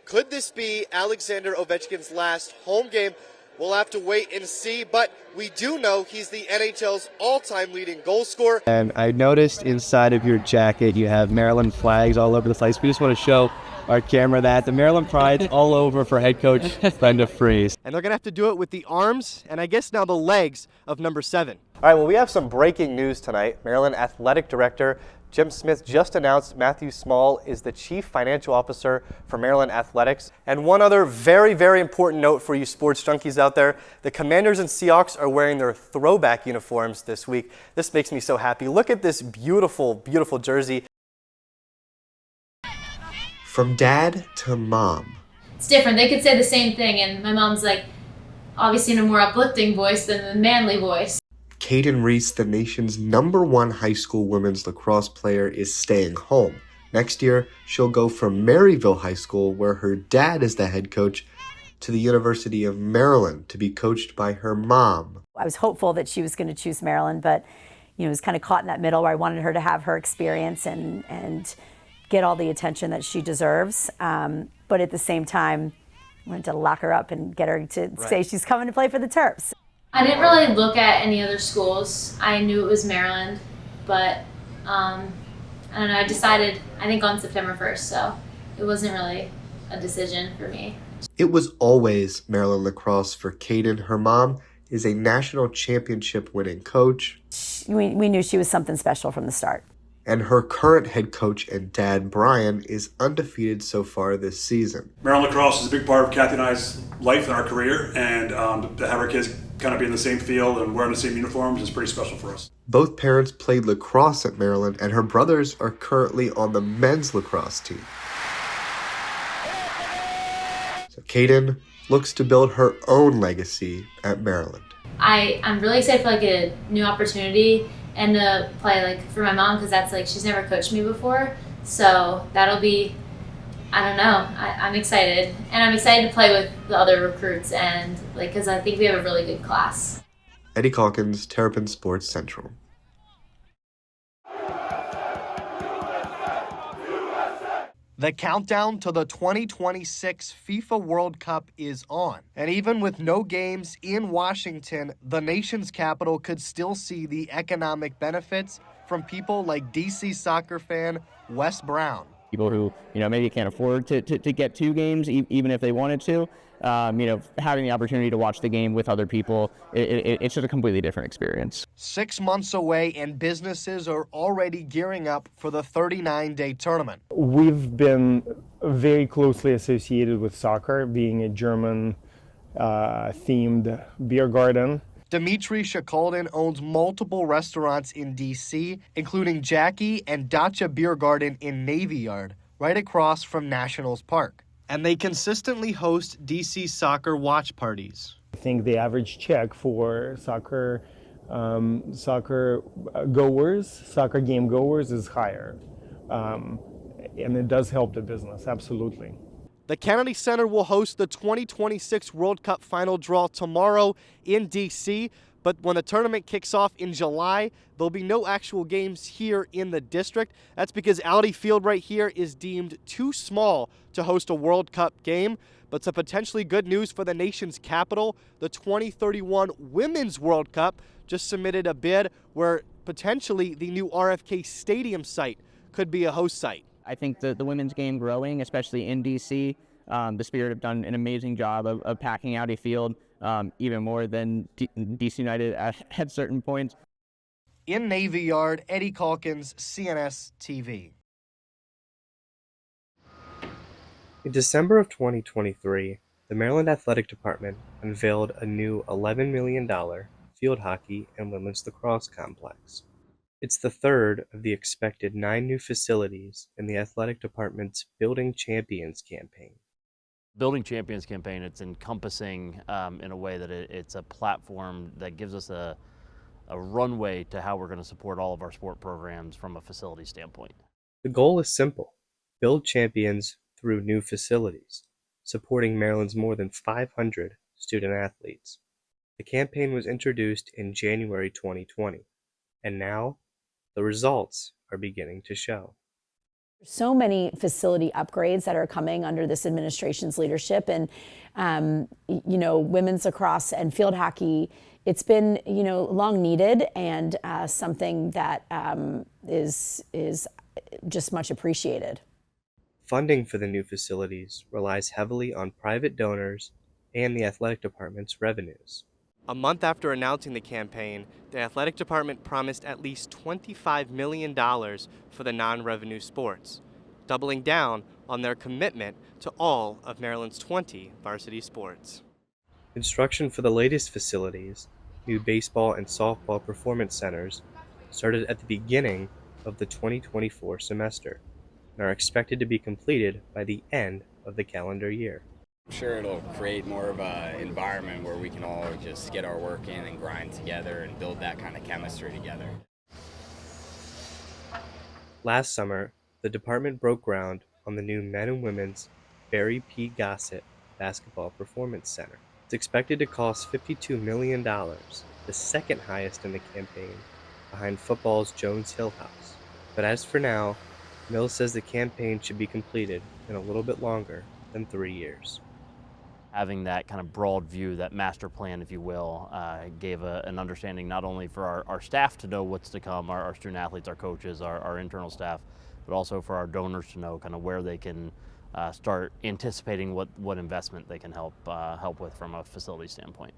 Could this be Alexander Ovechkin's last home game? We'll have to wait and see, but we do know he's the NHL's all-time leading goal scorer. And I noticed inside of your jacket you have Maryland flags all over the place. We just want to show our camera that the Maryland pride's all over for head coach Brenda Freese. And they're going to have to do it with the arms and I guess now the legs of number 7. All right, well, we have some breaking news tonight. Maryland Athletic Director Jim Smith just announced Matthew Small is the Chief Financial Officer for Maryland Athletics. And one other very, very important note for you sports junkies out there, the Commanders and Seahawks are wearing their throwback uniforms this week. This makes me so happy. Look at this beautiful, beautiful jersey. From dad to mom. It's different. They could say the same thing, and my mom's like, obviously in a more uplifting voice than the manly voice. Cayden Reese, the nation's #1 high school women's lacrosse player, is staying home. Next year, she'll go from Maryville High School, where her dad is the head coach, to the University of Maryland to be coached by her mom. I was hopeful that she was going to choose Maryland, but was kind of caught in that middle where I wanted her to have her experience and get all the attention that she deserves. But at the same time, I wanted to lock her up and get her to say she's coming to play for the Terps. I didn't really look at any other schools. I knew it was Maryland, but I don't know, I decided, I think on September 1st, so it wasn't really a decision for me. It was always Maryland Lacrosse for Cayden. Her mom is a national championship winning coach. We knew she was something special from the start. And her current head coach and dad, Brian, is undefeated so far this season. Maryland Lacrosse is a big part of Kathy and I's life and our career, and to have our kids kind of be in the same field and wearing the same uniforms is pretty special for us. Both parents played lacrosse at Maryland, and her brothers are currently on the men's lacrosse team. So Cayden looks to build her own legacy at Maryland. I'm really excited for a new opportunity and to play for my mom, because that's she's never coached me before, so that'll be, I don't know, I'm excited, and I'm excited to play with the other recruits and because I think we have a really good class. Eddy Calkins, Terrapin Sports Central. The countdown to the 2026 FIFA World Cup is on. And even with no games in Washington, the nation's capital could still see the economic benefits from people like DC soccer fan Wes Brown. People who, maybe can't afford to get 2 games, even if they wanted to, having the opportunity to watch the game with other people, it's just a completely different experience. 6 months away and businesses are already gearing up for the 39-day tournament. We've been very closely associated with soccer, being a German themed beer garden. Dimitri Shakalden owns multiple restaurants in D.C., including Jackie and Dacha Beer Garden in Navy Yard, right across from Nationals Park. And they consistently host D.C. soccer watch parties. I think the average check for soccer game goers is higher. And it does help the business, absolutely. The Kennedy Center will host the 2026 World Cup final draw tomorrow in D.C., but when the tournament kicks off in July, there'll be no actual games here in the district. That's because Audi Field right here is deemed too small to host a World Cup game. But some potentially good news for the nation's capital, the 2031 Women's World Cup just submitted a bid where potentially the new RFK Stadium site could be a host site. I think the women's game growing, especially in D.C., the Spirit have done an amazing job of packing Audi Field, even more than D.C. United at certain points. In Navy Yard, Eddy Calkins, CNS TV. In December of 2023, the Maryland Athletic Department unveiled a new $11 million field hockey and women's lacrosse complex. It's the third of the expected 9 new facilities in the athletic department's Building Champions campaign. Building Champions campaign, it's encompassing in a way that it's a platform that gives us a runway to how we're going to support all of our sport programs from a facility standpoint. The goal is simple: build champions through new facilities, supporting Maryland's more than 500 student athletes. The campaign was introduced in January 2020, and now the results are beginning to show. So many facility upgrades that are coming under this administration's leadership, and women's lacrosse and field hockey. It's been long needed, and something that is just much appreciated. Funding for the new facilities relies heavily on private donors and the athletic department's revenues. A month after announcing the campaign, the athletic department promised at least $25 million for the non-revenue sports, doubling down on their commitment to all of Maryland's 20 varsity sports. Construction for the latest facilities, new baseball and softball performance centers, started at the beginning of the 2024 semester and are expected to be completed by the end of the calendar year. I'm sure it'll create more of an environment where we can all just get our work in and grind together and build that kind of chemistry together. Last summer, the department broke ground on the new men and women's Barry P. Gossett Basketball Performance Center. It's expected to cost $52 million, the second highest in the campaign, behind football's Jones Hill House. But as for now, Mills says the campaign should be completed in a little bit longer than 3 years. Having that kind of broad view, that master plan, if you will, gave an understanding not only for our staff to know what's to come, our student athletes, our coaches, our internal staff, but also for our donors to know kind of where they can start anticipating what investment they can help with from a facility standpoint.